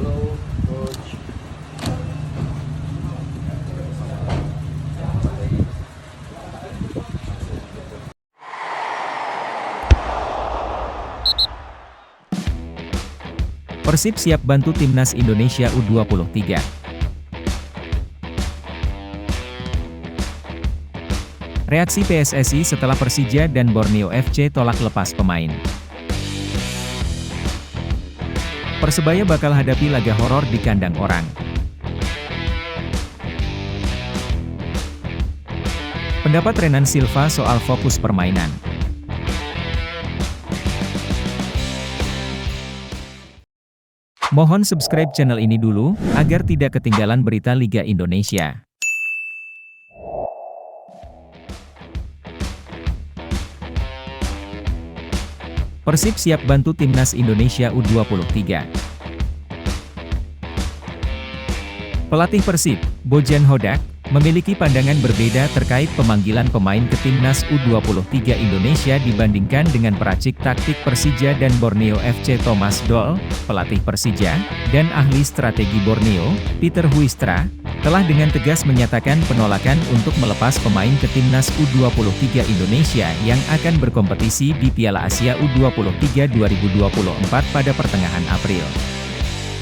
Halo, coach. Persib siap bantu Timnas Indonesia U23. Reaksi PSSI setelah Persija dan Borneo FC tolak lepas pemain. Persebaya bakal hadapi laga horor di kandang orang. Pendapat Renan Silva soal fokus permainan. Mohon subscribe channel ini dulu, agar tidak ketinggalan berita Liga Indonesia. Persib siap bantu Timnas Indonesia U23. Pelatih Persib, Bojan Hodak, memiliki pandangan berbeda terkait pemanggilan pemain ke Timnas U23 Indonesia dibandingkan dengan peracik taktik Persija dan Borneo FC Thomas Doll, pelatih Persija, dan ahli strategi Borneo, Peter Huistra, telah dengan tegas menyatakan penolakan untuk melepas pemain ke Timnas U23 Indonesia yang akan berkompetisi di Piala Asia U23 2024 pada pertengahan April.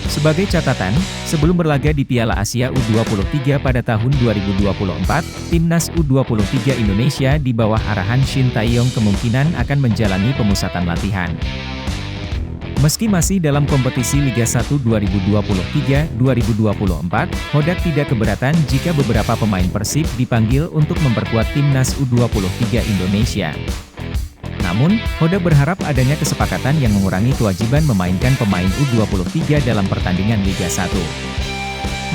Sebagai catatan, sebelum berlaga di Piala Asia U23 pada tahun 2024, Timnas U23 Indonesia di bawah arahan Shin Tae-yong kemungkinan akan menjalani pemusatan latihan. Meski masih dalam kompetisi Liga 1 2023-2024, Hodak tidak keberatan jika beberapa pemain Persib dipanggil untuk memperkuat Timnas U23 Indonesia. Namun, Hodak berharap adanya kesepakatan yang mengurangi kewajiban memainkan pemain U23 dalam pertandingan Liga 1.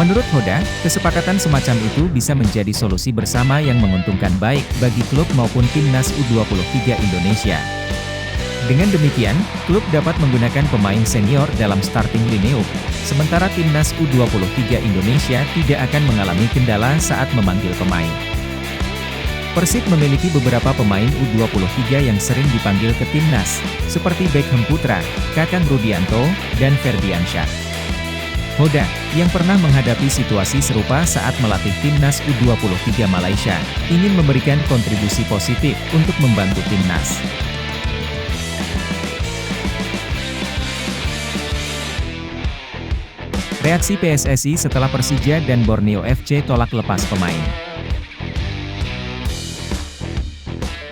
Menurut Hodak, kesepakatan semacam itu bisa menjadi solusi bersama yang menguntungkan baik bagi klub maupun Timnas U23 Indonesia. Dengan demikian, klub dapat menggunakan pemain senior dalam starting lineup, sementara Timnas U23 Indonesia tidak akan mengalami kendala saat memanggil pemain. Persib memiliki beberapa pemain U23 yang sering dipanggil ke Timnas, seperti Beckham Putra, Kakang Rudianto, dan Ferdiansyah. Hodak, yang pernah menghadapi situasi serupa saat melatih Timnas U23 Malaysia, ingin memberikan kontribusi positif untuk membantu Timnas. Reaksi PSSI setelah Persija dan Borneo FC tolak lepas pemain.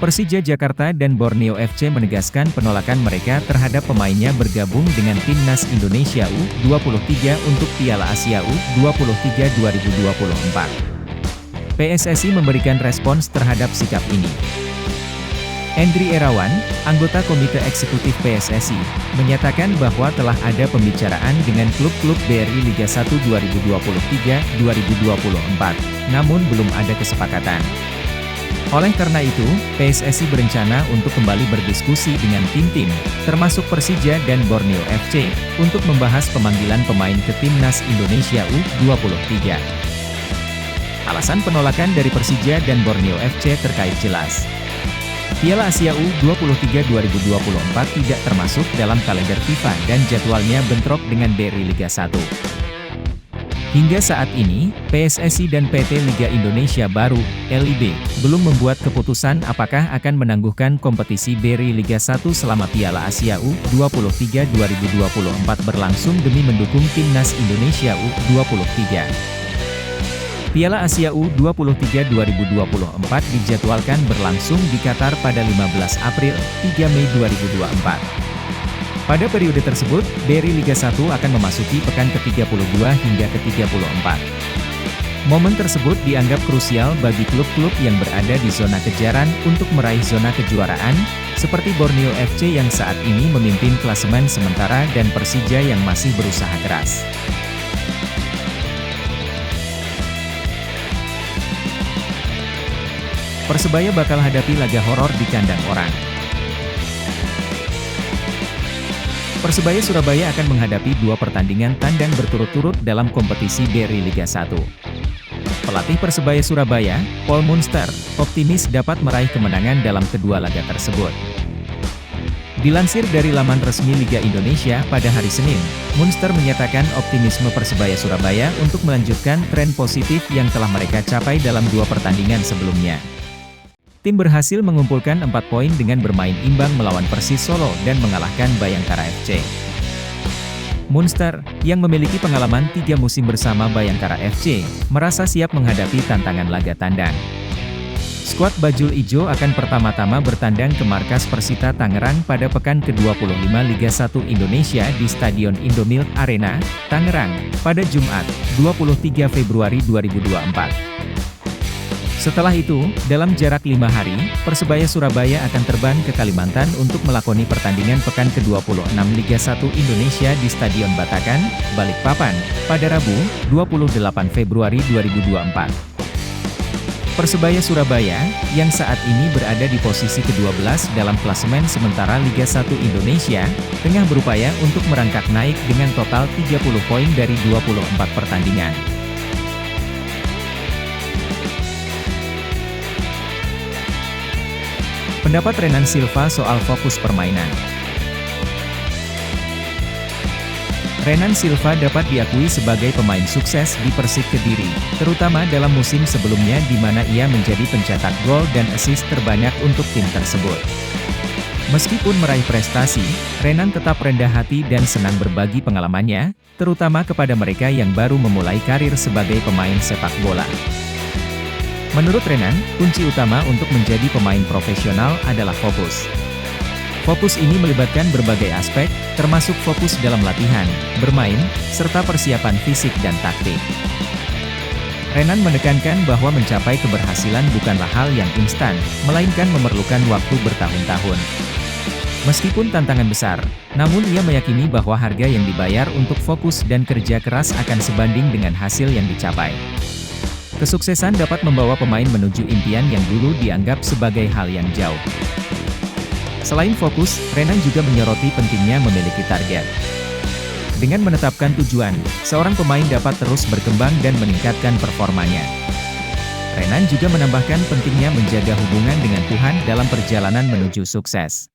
Persija Jakarta dan Borneo FC menegaskan penolakan mereka terhadap pemainnya bergabung dengan Timnas Indonesia U23 untuk Piala Asia U23 2024. PSSI memberikan respons terhadap sikap ini. Endri Irawan, anggota Komite Eksekutif PSSI, menyatakan bahwa telah ada pembicaraan dengan klub-klub BRI Liga 1 2023-2024, namun belum ada kesepakatan. Oleh karena itu, PSSI berencana untuk kembali berdiskusi dengan tim-tim, termasuk Persija dan Borneo FC, untuk membahas pemanggilan pemain ke Timnas Indonesia U23. Alasan penolakan dari Persija dan Borneo FC terkait jelas. Piala Asia U23 2024 tidak termasuk dalam kalender FIFA dan jadwalnya bentrok dengan BRI Liga 1. Hingga saat ini, PSSI dan PT Liga Indonesia Baru, LIB, belum membuat keputusan apakah akan menangguhkan kompetisi BRI Liga 1 selama Piala Asia U23 2024 berlangsung demi mendukung Timnas Indonesia U23. Piala Asia U23 2024 dijadwalkan berlangsung di Qatar pada 15 April, 3 Mei 2024. Pada periode tersebut, BRI Liga 1 akan memasuki pekan ke-32 hingga ke-34. Momen tersebut dianggap krusial bagi klub-klub yang berada di zona kejaran untuk meraih zona kejuaraan, seperti Borneo FC yang saat ini memimpin klasemen sementara dan Persija yang masih berusaha keras. Persebaya bakal hadapi laga horor di kandang orang. Persebaya Surabaya akan menghadapi dua pertandingan tandang berturut-turut dalam kompetisi BRI Liga 1. Pelatih Persebaya Surabaya, Paul Munster, optimis dapat meraih kemenangan dalam kedua laga tersebut. Dilansir dari laman resmi Liga Indonesia pada hari Senin, Munster menyatakan optimisme Persebaya Surabaya untuk melanjutkan tren positif yang telah mereka capai dalam 2 pertandingan sebelumnya. Tim berhasil mengumpulkan 4 poin dengan bermain imbang melawan Persis Solo dan mengalahkan Bayangkara FC. Munster, yang memiliki pengalaman 3 musim bersama Bayangkara FC, merasa siap menghadapi tantangan laga tandang. Skuad Bajul Ijo akan pertama-tama bertandang ke markas Persita Tangerang pada pekan ke-25 Liga 1 Indonesia di Stadion Indomilk Arena, Tangerang, pada Jumat, 23 Februari 2024. Setelah itu, dalam jarak 5 hari, Persebaya Surabaya akan terbang ke Kalimantan untuk melakoni pertandingan pekan ke-26 Liga 1 Indonesia di Stadion Batakan, Balikpapan, pada Rabu, 28 Februari 2024. Persebaya Surabaya, yang saat ini berada di posisi ke-12 dalam klasemen sementara Liga 1 Indonesia, tengah berupaya untuk merangkak naik dengan total 30 poin dari 24 pertandingan. Pendapat Renan Silva soal fokus permainan. Renan Silva dapat diakui sebagai pemain sukses di Persik Kediri, terutama dalam musim sebelumnya di mana ia menjadi pencetak gol dan assist terbanyak untuk tim tersebut. Meskipun meraih prestasi, Renan tetap rendah hati dan senang berbagi pengalamannya, terutama kepada mereka yang baru memulai karir sebagai pemain sepak bola. Menurut Renan, kunci utama untuk menjadi pemain profesional adalah fokus. Fokus ini melibatkan berbagai aspek, termasuk fokus dalam latihan, bermain, serta persiapan fisik dan taktik. Renan menekankan bahwa mencapai keberhasilan bukanlah hal yang instan, melainkan memerlukan waktu bertahun-tahun. Meskipun tantangan besar, namun ia meyakini bahwa harga yang dibayar untuk fokus dan kerja keras akan sebanding dengan hasil yang dicapai. Kesuksesan dapat membawa pemain menuju impian yang dulu dianggap sebagai hal yang jauh. Selain fokus, Renan juga menyoroti pentingnya memiliki target. Dengan menetapkan tujuan, seorang pemain dapat terus berkembang dan meningkatkan performanya. Renan juga menambahkan pentingnya menjaga hubungan dengan Tuhan dalam perjalanan menuju sukses.